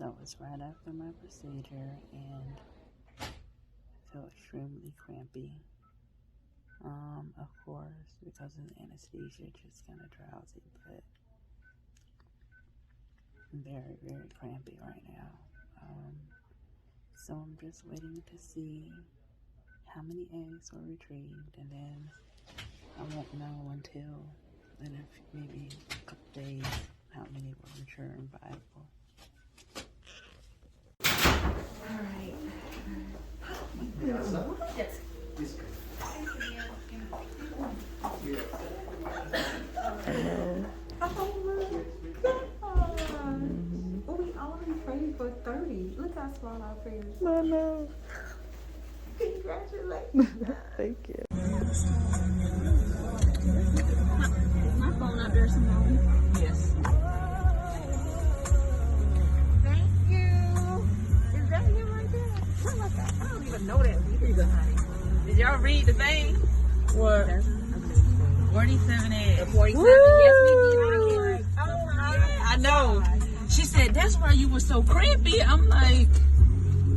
So it's right after my procedure and I feel extremely crampy. Of course, because of the anesthesia, just kind of drowsy, but very, very crampy right now. So I'm just waiting to see how many eggs were retrieved, and then I won't know until in maybe a couple days how many will return viable. All right. We only prayed for 30. Look how small our prayers I know. Congratulations. Thank you. Is my phone out there, Simone? Yes. Thank you. Is that him right there? What was that? I don't even know that either, honey. Did y'all read the thing? What? 47 eggs. 47. Yes, we did. Oh my I know. She said, that's why you were so crampy. I'm like,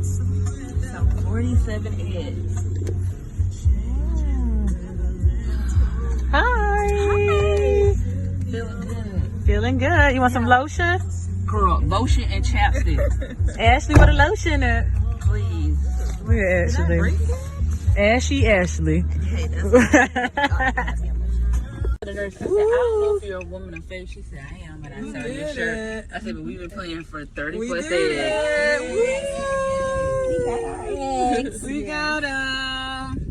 so 47 eggs. Hi. Feeling good. Feeling good. You want some lotion? Girl, lotion and chapstick. Ashley, what a lotion at? Please. Look at Ashley. Ashley. Hey, that's the nurse, I said, I don't know if you're a woman of faith. She said, I am, and I said, are you sure? I said, but we've been playing for 30 plus days. We got them.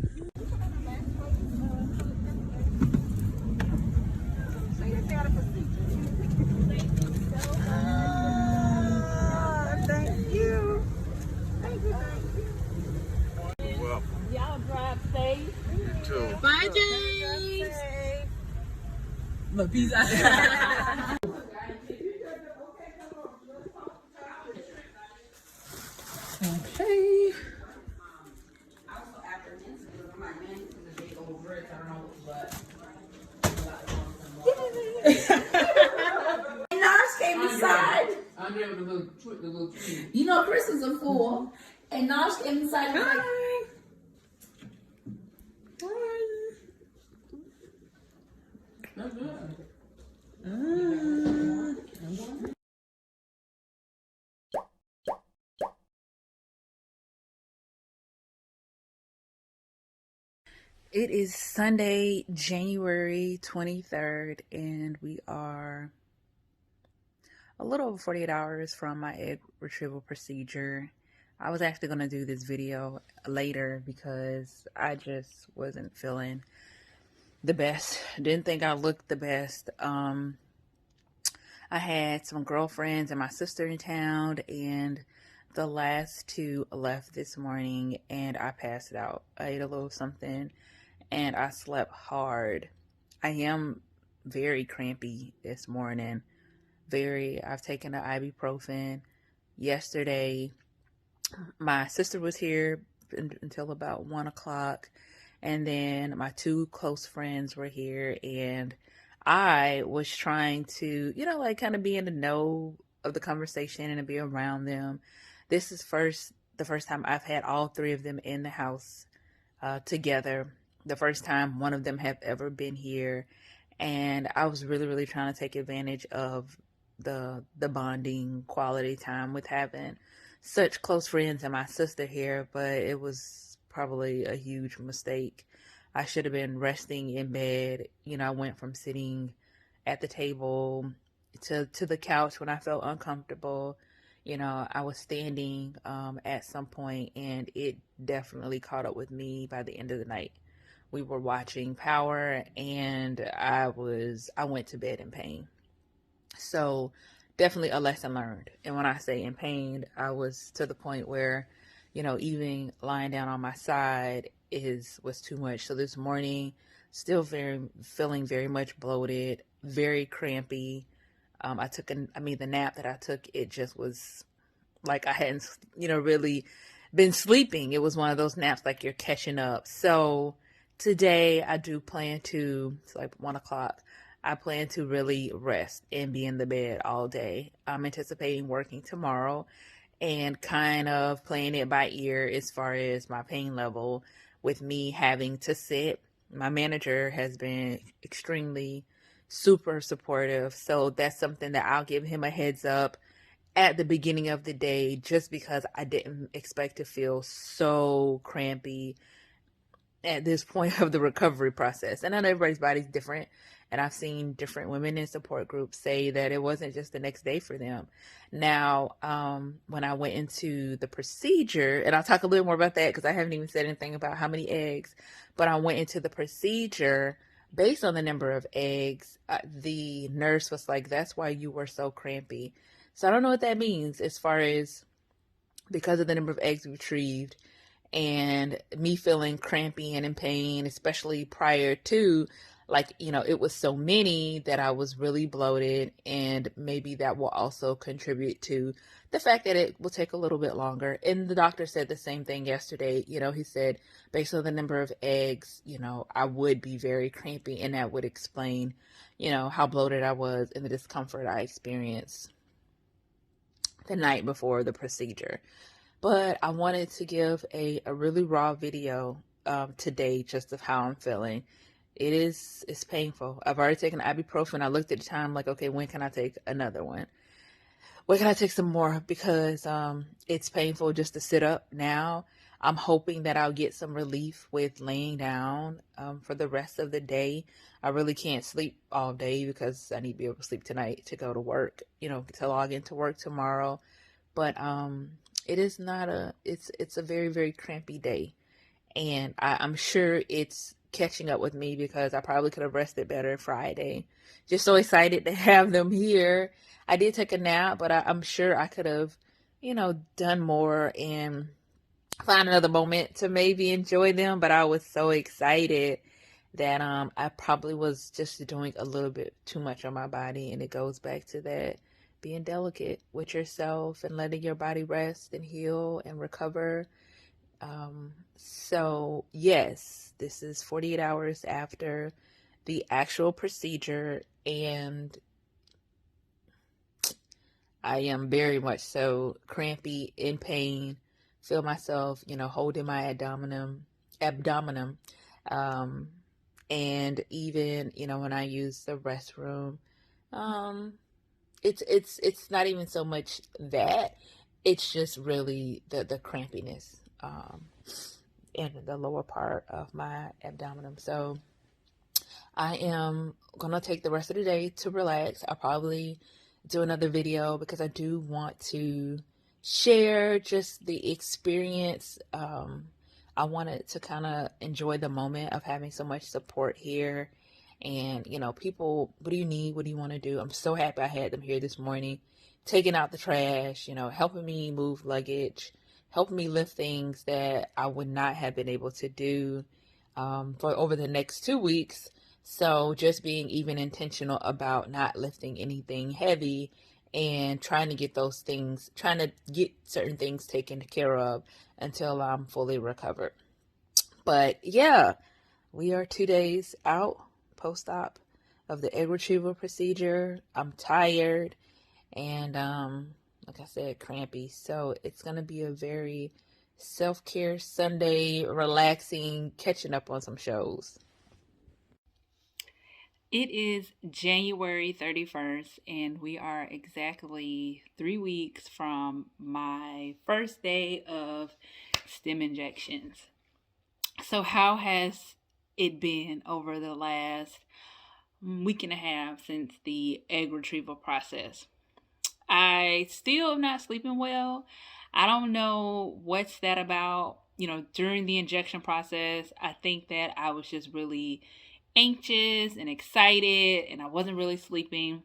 Thank you. Well, Y'all drive safe. you too. Bye, James. Look, peace out. Okay. Nars came inside. I'm there with the little kid. You know Chris is a fool. And Nars came inside and was like, That's good. It is Sunday, January 23rd, and we are a little over 48 hours from my egg retrieval procedure. I was actually going to do this video later because I just wasn't feeling the best. Didn't think I looked the best. I had some girlfriends and my sister in town, and the last two left this morning, and I passed out. I ate a little something and I slept hard. I am very crampy this morning. I've taken the ibuprofen. Yesterday, my sister was here until about 1 o'clock. And then my two close friends were here, and I was trying to, like kind of be in the know of the conversation and to be around them. This is the first time I've had all three of them in the house together. The first time one of them have ever been here. And I was really, really trying to take advantage of the bonding quality time with having such close friends and my sister here, but it was probably a huge mistake. I should have been resting in bed. I went from sitting at the table to the couch when I felt uncomfortable. I was standing at some point, and it definitely caught up with me by the end of the night. We were watching Power, and I went to bed in pain. So definitely a lesson learned. And when I say in pain, I was to the point where, even lying down on my side was too much. So this morning, still feeling very much bloated, very crampy. The nap that I took, it just was like I hadn't, really been sleeping. It was one of those naps like you're catching up. So today I do plan to, it's like 1 o'clock. I plan to really rest and be in the bed all day. I'm anticipating working tomorrow and kind of playing it by ear as far as my pain level with me having to sit. My manager has been extremely super supportive. So that's something that I'll give him a heads up at the beginning of the day just because I didn't expect to feel so crampy at this point of the recovery process. And I know everybody's body's different. And I've seen different women in support groups say that it wasn't just the next day for them. Now, when I went into the procedure, and I'll talk a little more about that because I haven't even said anything about how many eggs, but I went into the procedure based on the number of eggs. The nurse was like, that's why you were so crampy. So I don't know what that means as far as because of the number of eggs retrieved and me feeling crampy and in pain, especially prior to, like, it was so many that I was really bloated, and maybe that will also contribute to the fact that it will take a little bit longer. And the doctor said the same thing yesterday. He said based on the number of eggs, I would be very crampy, and that would explain, how bloated I was and the discomfort I experienced the night before the procedure. But I wanted to give a really raw video today just of how I'm feeling. It's painful. I've already taken ibuprofen. I looked at the time like, okay, when can I take another one? When can I take some more? Because it's painful just to sit up now. I'm hoping that I'll get some relief with laying down for the rest of the day. I really can't sleep all day because I need to be able to sleep tonight to go to work, to log into work tomorrow. But it is not it's a very, very crampy day. And I'm sure it's catching up with me because I probably could have rested better Friday. Just so excited to have them here. I did take a nap, but I'm sure I could have, done more and find another moment to maybe enjoy them. But I was so excited that I probably was just doing a little bit too much on my body. And it goes back to that being delicate with yourself and letting your body rest and heal and recover. So yes, this is 48 hours after the actual procedure, and I am very much so crampy, in pain, feel myself, holding my abdomen, um, and even, when I use the restroom, um, it's not even so much that, it's just really the crampiness, in the lower part of my abdomen. So I am gonna take the rest of the day to relax. I'll probably do another video because I do want to share just the experience. I wanted to kind of enjoy the moment of having so much support here. And, people, what do you need? What do you want to do? I'm so happy I had them here this morning, taking out the trash, helping me move luggage, helping me lift things that I would not have been able to do for over the next 2 weeks. So just being even intentional about not lifting anything heavy and trying to get certain things taken care of until I'm fully recovered. But yeah, we are 2 days out post-op of the egg retrieval procedure. I'm tired and like I said, crampy. So it's going to be a very self-care Sunday, relaxing, catching up on some shows. It is January 31st, and we are exactly 3 weeks from my first day of stem injections. So how has it been over the last week and a half since the egg retrieval process? I still am not sleeping well. I don't know what's that about. During the injection process, I think that I was just really anxious and excited, and I wasn't really sleeping,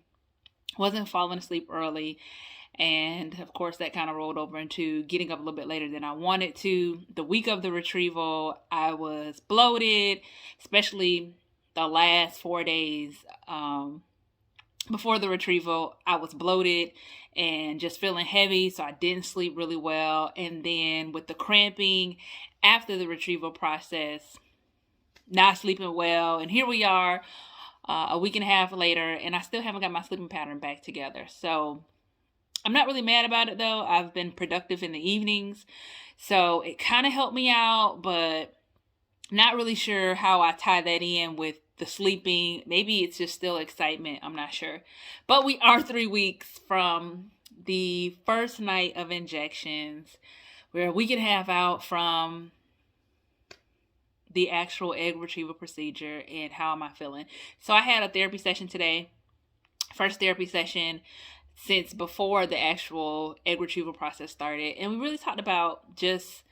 wasn't falling asleep early. And of course, that kind of rolled over into getting up a little bit later than I wanted to. The week of the retrieval, I was bloated, especially the last 4 days before the retrieval. I was bloated and just feeling heavy, so I didn't sleep really well. And then with the cramping after the retrieval process, not sleeping well. And here we are a week and a half later, and I still haven't got my sleeping pattern back together. So I'm not really mad about it though. I've been productive in the evenings, so it kind of helped me out, but not really sure how I tie that in with the sleeping. Maybe it's just still excitement. I'm not sure. But we are 3 weeks from the first night of injections. We're a week and a half out from the actual egg retrieval procedure, and how am I feeling? So I had a therapy session today. First therapy session since before the actual egg retrieval process started. And we really talked about just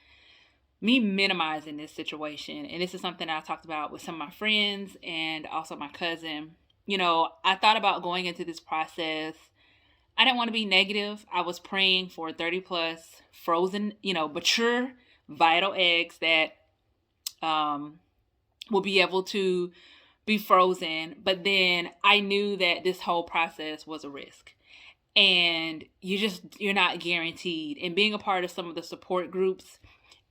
me minimizing this situation. And this is something I talked about with some of my friends and also my cousin. I thought about going into this process. I didn't want to be negative. I was praying for 30 plus frozen, mature, vital eggs that will be able to be frozen. But then I knew that this whole process was a risk. And you're not guaranteed. And being a part of some of the support groups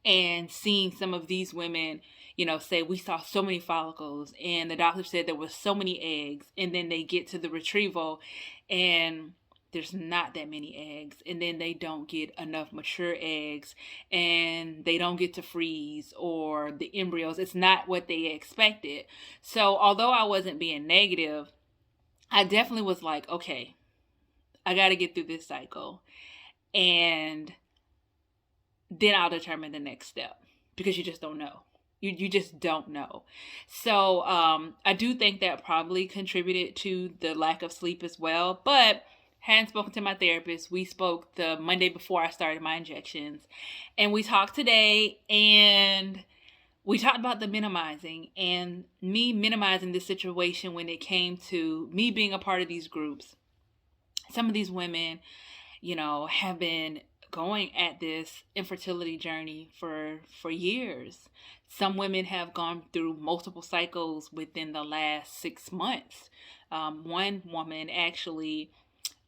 and seeing some of these women, say we saw so many follicles and the doctor said there was so many eggs, and then they get to the retrieval and there's not that many eggs, and then they don't get enough mature eggs and they don't get to freeze, or the embryos, it's not what they expected. So although I wasn't being negative, I definitely was like, okay, I got to get through this cycle, and then I'll determine the next step, because you just don't know. You just don't know. So I do think that probably contributed to the lack of sleep as well. But hadn't spoken to my therapist. We spoke the Monday before I started my injections, and we talked today, and we talked about the minimizing and me minimizing this situation when it came to me being a part of these groups. Some of these women, have been going at this infertility journey for years. Some women have gone through multiple cycles within the last 6 months. One woman actually,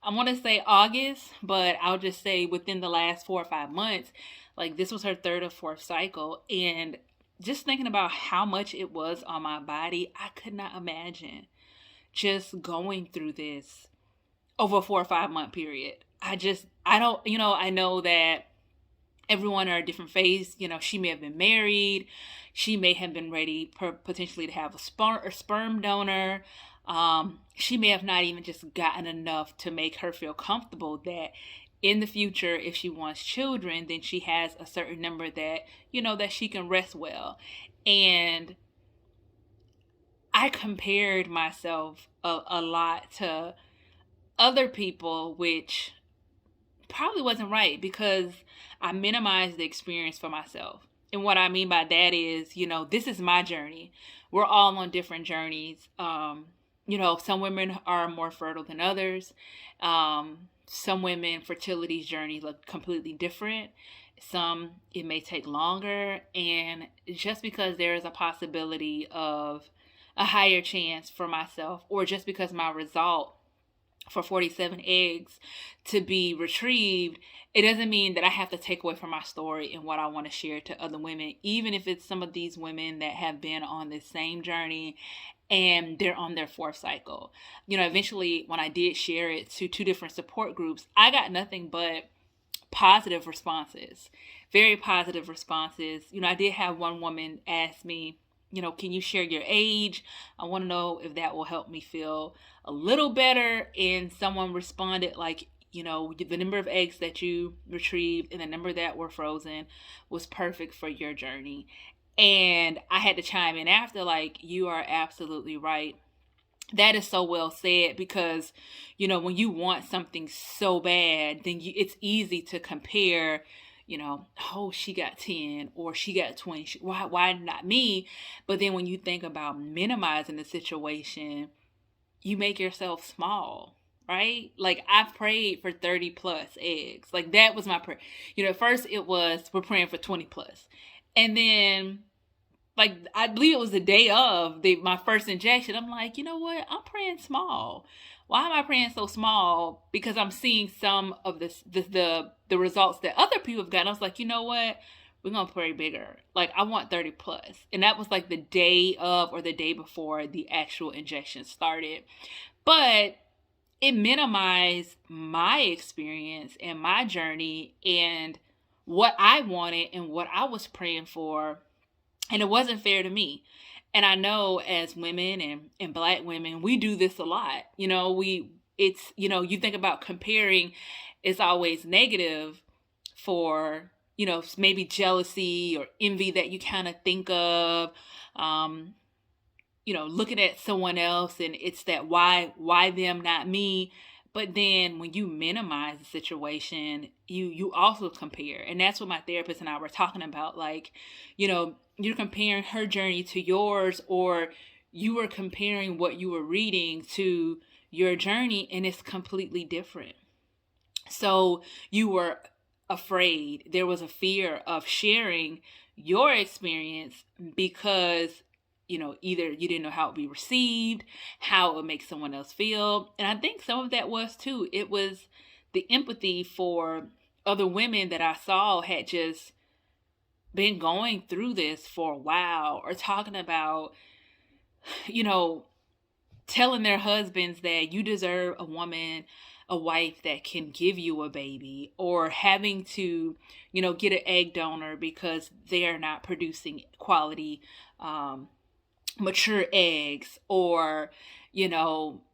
I want to say August, but I'll just say within the last 4 or 5 months, like this was her third or fourth cycle. And just thinking about how much it was on my body, I could not imagine just going through this over a 4 or 5 month period. I don't, I know that everyone are a different phase. She may have been married. She may have been ready potentially to have a sperm donor. She may have not even just gotten enough to make her feel comfortable that in the future, if she wants children, then she has a certain number that, that she can rest well. And I compared myself a lot to other people, which probably wasn't right, because I minimized the experience for myself. And what I mean by that is, this is my journey. We're all on different journeys. Some women are more fertile than others. Some women, fertility journeys look completely different. Some, it may take longer. And just because there is a possibility of a higher chance for myself, or just because my result for 47 eggs to be retrieved, it doesn't mean that I have to take away from my story and what I want to share to other women, even if it's some of these women that have been on this same journey and they're on their fourth cycle. Eventually, when I did share it to 2 different support groups, I got nothing but positive responses, very positive responses. I did have one woman ask me, can you share your age? I want to know if that will help me feel a little better. And someone responded like, the number of eggs that you retrieved and the number that were frozen was perfect for your journey. And I had to chime in after, like, you are absolutely right. That is so well said, because, when you want something so bad, then it's easy to compare, oh, she got 10 or she got 20. Why not me? But then when you think about minimizing the situation, you make yourself small, right? Like, I prayed for 30 plus eggs. Like, that was my prayer. At first it was, we're praying for 20 plus. And then, like, I believe it was the day of my first injection, I'm like, you know what? I'm praying small. Why am I praying so small? Because I'm seeing some of the results that other people have gotten. I was like, you know what? we're going to pray bigger. Like, I want 30 plus. And that was like the day of or the day before the actual injection started. But it minimized my experience and my journey and what I wanted and what I was praying for. And it wasn't fair to me. And I know as women and Black women, we do this a lot. You think about comparing, it's always negative for, maybe jealousy or envy that you kind of think of. Looking at someone else and it's that why them, not me. But then when you minimize the situation, you also compare. And that's what my therapist and I were talking about. Like, you're comparing her journey to yours, or you were comparing what you were reading to your journey, and it's completely different. So you were afraid. There was a fear of sharing your experience because either you didn't know how it would be received, how it would make someone else feel. And I think some of that was too. It was the empathy for other women that I saw had just been going through this for a while, or talking about, telling their husbands that you deserve a wife that can give you a baby, or having to, get an egg donor because they are not producing quality, mature eggs, or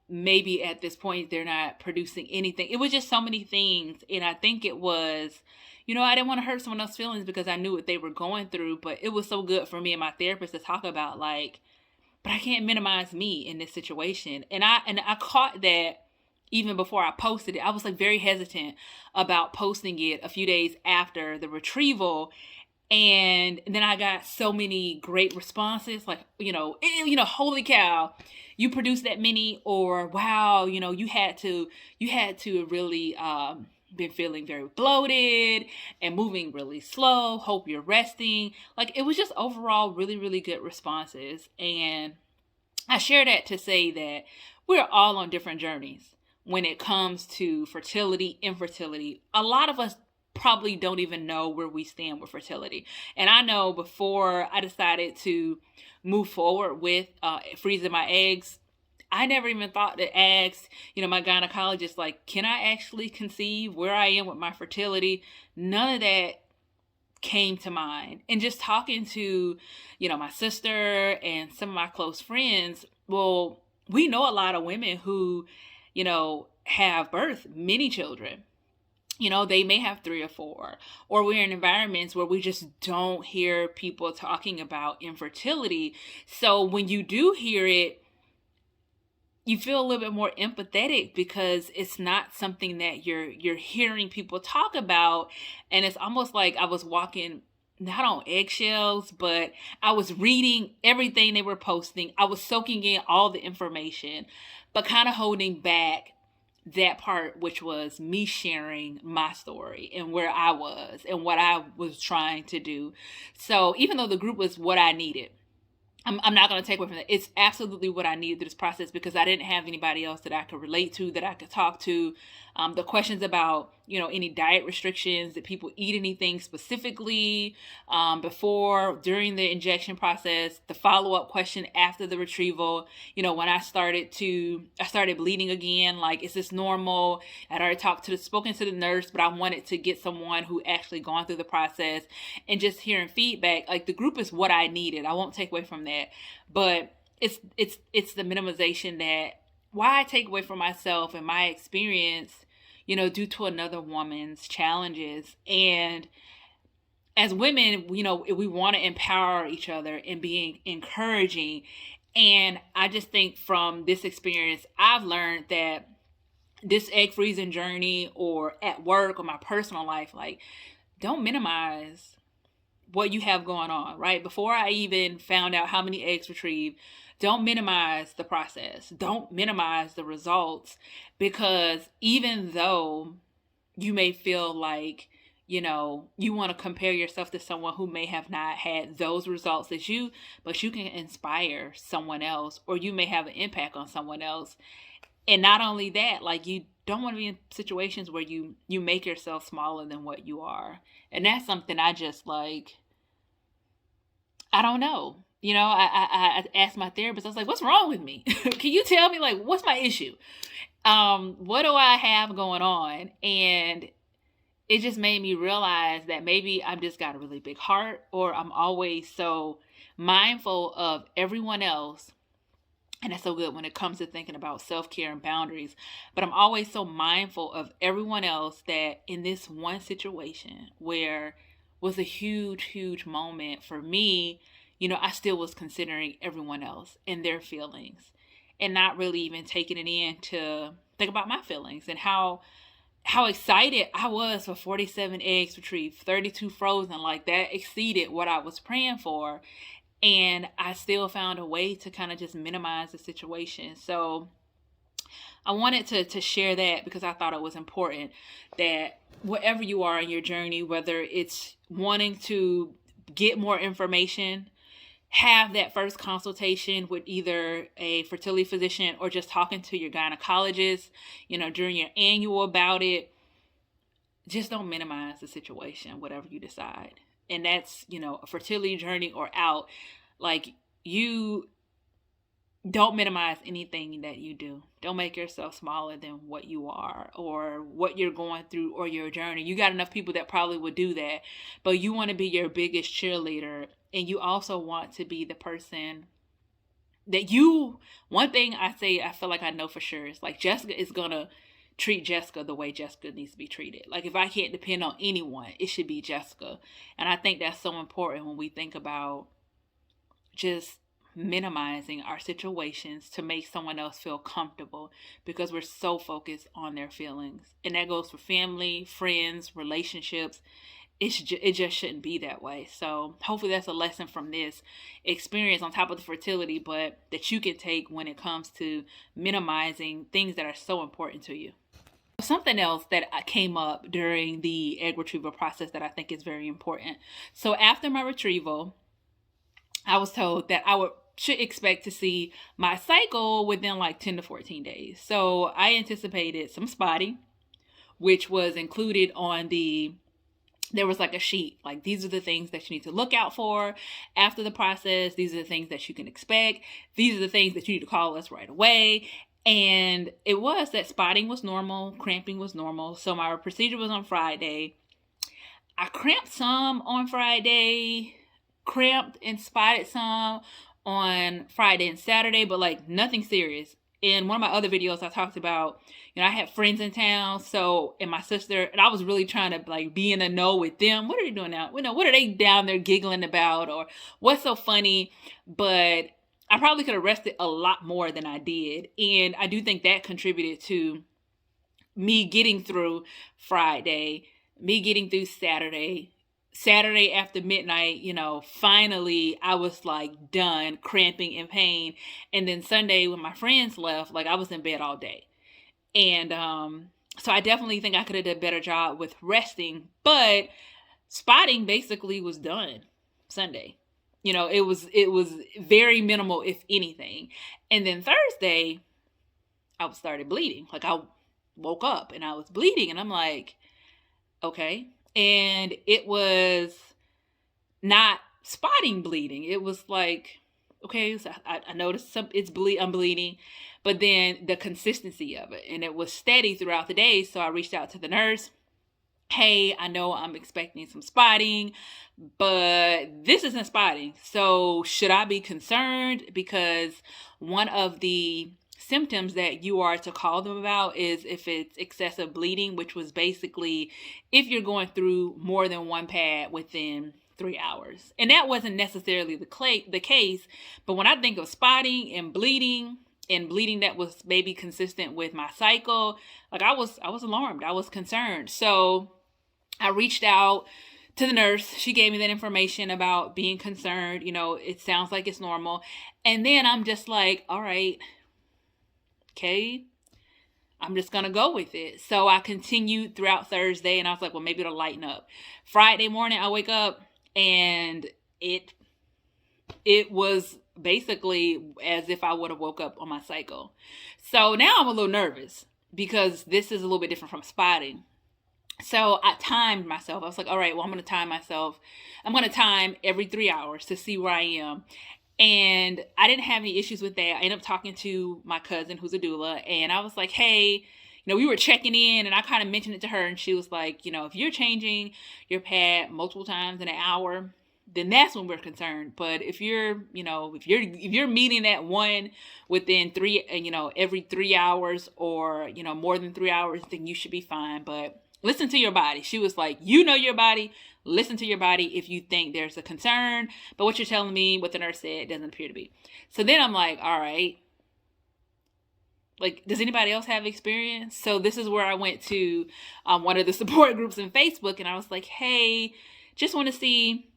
maybe at this point they're not producing anything. It was just so many things. And I think it was, I didn't want to hurt someone else's feelings because I knew what they were going through, but it was so good for me and my therapist to talk about, like, but I can't minimize me in this situation. And I caught that even before I posted it. I was like very hesitant about posting it a few days after the retrieval. And then I got so many great responses, like, holy cow, you produced that many, or wow, you had to really been feeling very bloated and moving really slow. Hope you're resting. Like, it was just overall really, really good responses. And I share that to say that we're all on different journeys when it comes to fertility, infertility. A lot of us probably don't even know where we stand with fertility. And I know before I decided to move forward with freezing my eggs, I never even thought to ask, my gynecologist, like, can I actually conceive, where I am with my fertility? None of that came to mind. And just talking to, my sister and some of my close friends, well, we know a lot of women who, have birthed many children. They may have 3 or 4, or we're in environments where we just don't hear people talking about infertility. So when you do hear it, you feel a little bit more empathetic because it's not something that you're hearing people talk about. And it's almost like I was walking not on eggshells, but I was reading everything they were posting. I was soaking in all the information, but kind of holding back that part, which was me sharing my story and where I was and what I was trying to do. So even though the group was what I needed, I'm not going to take away from that. It's absolutely what I needed through this process because I didn't have anybody else that I could relate to, that I could talk to. The questions about, any diet restrictions, did people eat anything specifically before, during the injection process, the follow-up question after the retrieval, when I started bleeding again, like, is this normal? I'd already spoken to the nurse, but I wanted to get someone who actually gone through the process, and just hearing feedback. Like, the group is what I needed. I won't take away from that, but it's the minimization that why I take away from myself and my experience, due to another woman's challenges. And as women, we want to empower each other and be encouraging. And I just think from this experience, I've learned that this egg freezing journey, or at work, or my personal life, like, don't minimize what you have going on, right? Before I even found out how many eggs retrieved, don't minimize the process. Don't minimize the results, because even though you may feel like, you want to compare yourself to someone who may have not had those results as you, but you can inspire someone else, or you may have an impact on someone else. And not only that, like, you don't want to be in situations where you make yourself smaller than what you are. And that's something I just like, I don't know. I asked my therapist, I was like, what's wrong with me? Can you tell me, like, what's my issue? What do I have going on? And it just made me realize that maybe I've just got a really big heart, or I'm always so mindful of everyone else. And that's so good when it comes to thinking about self-care and boundaries. But I'm always so mindful of everyone else that in this one situation where was a huge, huge moment for me, I still was considering everyone else and their feelings and not really even taking it in to think about my feelings and how excited I was for 47 eggs retrieved, 32 frozen. Like, that exceeded what I was praying for. And I still found a way to kind of just minimize the situation. So I wanted to share that because I thought it was important that wherever you are in your journey, whether it's wanting to get more information, have that first consultation with either a fertility physician or just talking to your gynecologist, during your annual about it, just don't minimize the situation, whatever you decide. And that's, a fertility journey or out. Like, you don't minimize anything that you do. Don't make yourself smaller than what you are or what you're going through or your journey. You got enough people that probably would do that, but you want to be your biggest cheerleader. And you also want to be the person that one thing I say, I feel like I know for sure is, like, Jessica is going to treat Jessica the way Jessica needs to be treated. Like, if I can't depend on anyone, it should be Jessica. And I think that's so important when we think about just minimizing our situations to make someone else feel comfortable, because we're so focused on their feelings. And that goes for family, friends, relationships. It just shouldn't be that way. So hopefully that's a lesson from this experience on top of the fertility, but that you can take when it comes to minimizing things that are so important to you. Something else that came up during the egg retrieval process that I think is very important. So after my retrieval, I was told that I should expect to see my cycle within like 10 to 14 days. So I anticipated some spotting, which was included on there was like a sheet, like, these are the things that you need to look out for after the process. These are the things that you can expect. These are the things that you need to call us right away. And it was that spotting was normal, cramping was normal. So my procedure was on Friday. I cramped some on Friday, cramped and spotted some on Friday and Saturday, but like nothing serious. In one of my other videos, I talked about, I had friends in town, and my sister, and I was really trying to like be in the know with them. What are they doing now? What are they down there giggling about, or what's so funny? But I probably could have rested a lot more than I did. And I do think that contributed to me getting through Friday, me getting through Saturday. Saturday after midnight, finally I was like done cramping in pain. And then Sunday when my friends left, like, I was in bed all day. And so I definitely think I could have done a better job with resting, but spotting basically was done Sunday. It was very minimal, if anything. And then Thursday, I started bleeding. Like, I woke up and I was bleeding, and I'm like, okay. And it was not spotting bleeding. It was like, okay, so I noticed I'm bleeding, but then the consistency of it, and it was steady throughout the day. So I reached out to the nurse. Hey, I know I'm expecting some spotting, but this isn't spotting. So should I be concerned? Because one of the symptoms that you are to call them about is if it's excessive bleeding, which was basically if you're going through more than one pad within 3 hours. And that wasn't necessarily the case, but when I think of spotting and bleeding that was maybe consistent with my cycle, like, I was alarmed. I was concerned. So I reached out to the nurse. She gave me that information about being concerned. It sounds like it's normal. And then I'm just like, all right, okay, I'm just going to go with it. So I continued throughout Thursday, and I was like, well, maybe it'll lighten up. Friday morning, I wake up, and it was basically as if I would have woke up on my cycle. So now I'm a little nervous because this is a little bit different from spotting. So I timed myself. I was like, all right, well, I'm going to time myself. I'm going to time every 3 hours to see where I am. And I didn't have any issues with that. I ended up talking to my cousin who's a doula, and I was like, hey, we were checking in, and I kind of mentioned it to her, and she was like, if you're changing your pad multiple times in an hour, then that's when we're concerned. But if you're meeting that one within every 3 hours, or, more than 3 hours, then you should be fine. But listen to your body. She was like, your body. Listen to your body if you think there's a concern. But what you're telling me, what the nurse said, doesn't appear to be. So then I'm like, all right. Like, does anybody else have experience? So this is where I went to one of the support groups in Facebook, and I was like, hey, just want to see,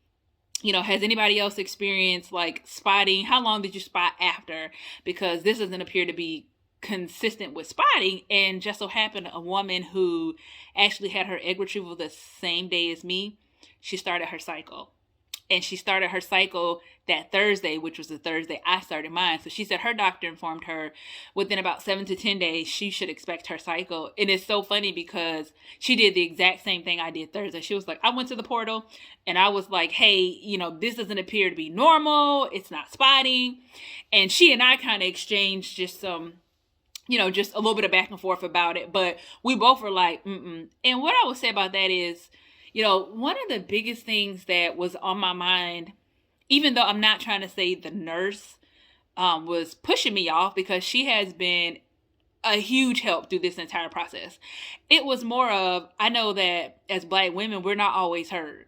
has anybody else experienced like spotting? How long did you spot after? Because this doesn't appear to be consistent with spotting. And just so happened, a woman who actually had her egg retrieval the same day as me, she started her cycle. And she started her cycle that Thursday, which was the Thursday I started mine. So she said her doctor informed her within about 7 to 10 days, she should expect her cycle. And it's so funny because she did the exact same thing I did Thursday. She was like, I went to the portal and I was like, hey, this doesn't appear to be normal. It's not spotting. And she and I kind of exchanged just some, just a little bit of back and forth about it. But we both were like, mm-mm. And what I would say about that is, one of the biggest things that was on my mind, even though I'm not trying to say the nurse was pushing me off, because she has been a huge help through this entire process. It was more of, I know that as Black women, we're not always heard.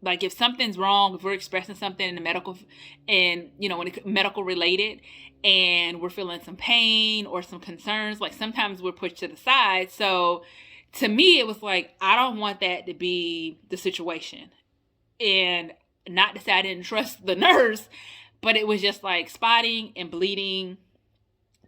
Like if something's wrong, if we're expressing something in the medical, and when it's medical related, and we're feeling some pain or some concerns, like sometimes we're pushed to the side. So to me, it was like, I don't want that to be the situation. And not to say I didn't trust the nurse, but it was just like spotting and bleeding,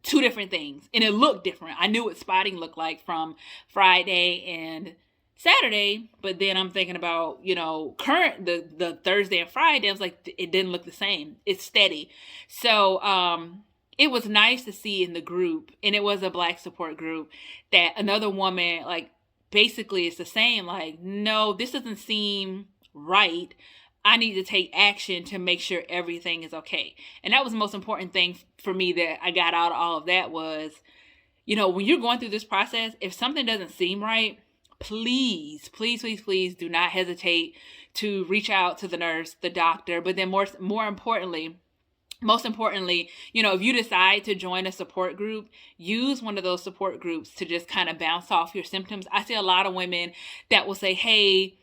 two different things. And it looked different. I knew what spotting looked like from Friday and Saturday, but then I'm thinking about, the Thursday and Friday, I was like, it didn't look the same. It's steady. So, it was nice to see in the group, and it was a Black support group, that another woman, like, basically it's the same, like, no, this doesn't seem right. I need to take action to make sure everything is okay. And that was the most important thing for me that I got out of all of that was, when you're going through this process, if something doesn't seem right, please, please, please, please do not hesitate to reach out to the nurse, the doctor, but then most importantly, if you decide to join a support group, use one of those support groups to just kind of bounce off your symptoms. I see a lot of women that will say, hey,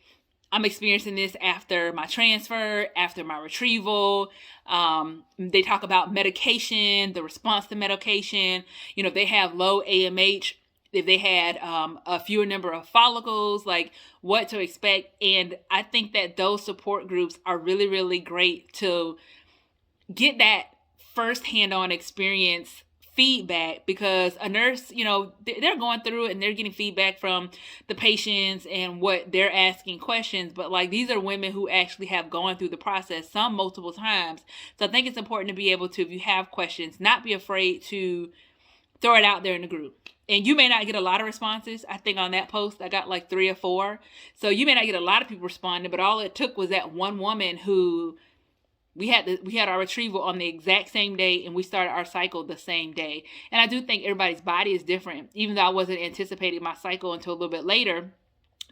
I'm experiencing this after my transfer, after my retrieval. They talk about medication, the response to medication. If they have low AMH, if they had a fewer number of follicles, like what to expect. And I think that those support groups are really, really great to get that first-hand on experience feedback, because a nurse, they're going through it and they're getting feedback from the patients and what they're asking questions. But like, these are women who actually have gone through the process, some multiple times. So I think it's important to be able to, if you have questions, not be afraid to throw it out there in the group. And you may not get a lot of responses. I think on that post, I got like 3 or 4. So you may not get a lot of people responding, but all it took was that one woman who we had our retrieval on the exact same day, and we started our cycle the same day. And I do think everybody's body is different, even though I wasn't anticipating my cycle until a little bit later.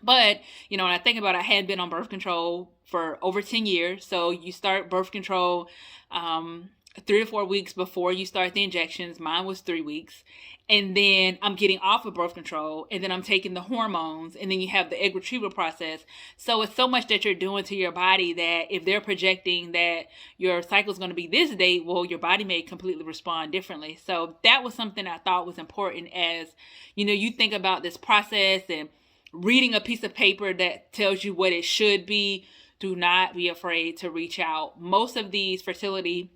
But, when I think about it, I had been on birth control for over 10 years. So you start birth control 3 to 4 weeks before you start the injections. Mine was 3 weeks. And then I'm getting off of birth control, and then I'm taking the hormones, and then you have the egg retrieval process. So it's so much that you're doing to your body that if they're projecting that your cycle is going to be this date, well, your body may completely respond differently. So that was something I thought was important as, you think about this process and reading a piece of paper that tells you what it should be. Do not be afraid to reach out. Most of these facilities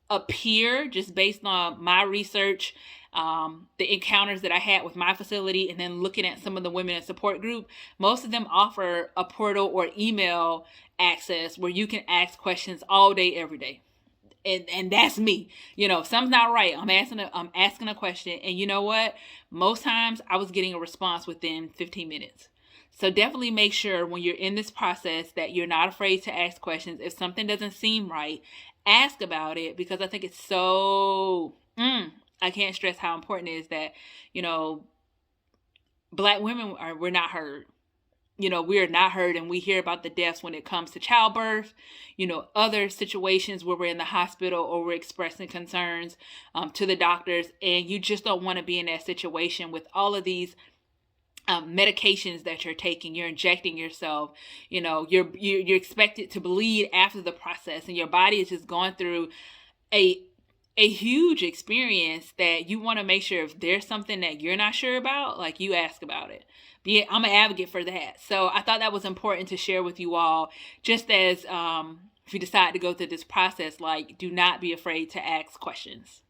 appear, just based on my research, the encounters that I had with my facility, and then looking at some of the women in support group, most of them offer a portal or email access where you can ask questions all day, every day. and that's me. If something's not right, I'm asking a question, and you know what? Most times I was getting a response within 15 minutes. So definitely make sure when you're in this process that you're not afraid to ask questions. If something doesn't seem right, ask about it, because I think it's so I can't stress how important it is that, Black women we're not heard. We are not heard, and we hear about the deaths when it comes to childbirth, other situations where we're in the hospital or we're expressing concerns to the doctors, and you just don't want to be in that situation with all of these medications that you're taking. You're injecting yourself. You're expected to bleed after the process, and your body is just going through a huge experience that you want to make sure if there's something that you're not sure about, like, you ask about it. I'm an advocate for that. So I thought that was important to share with you all, just as if you decide to go through this process, like, do not be afraid to ask questions.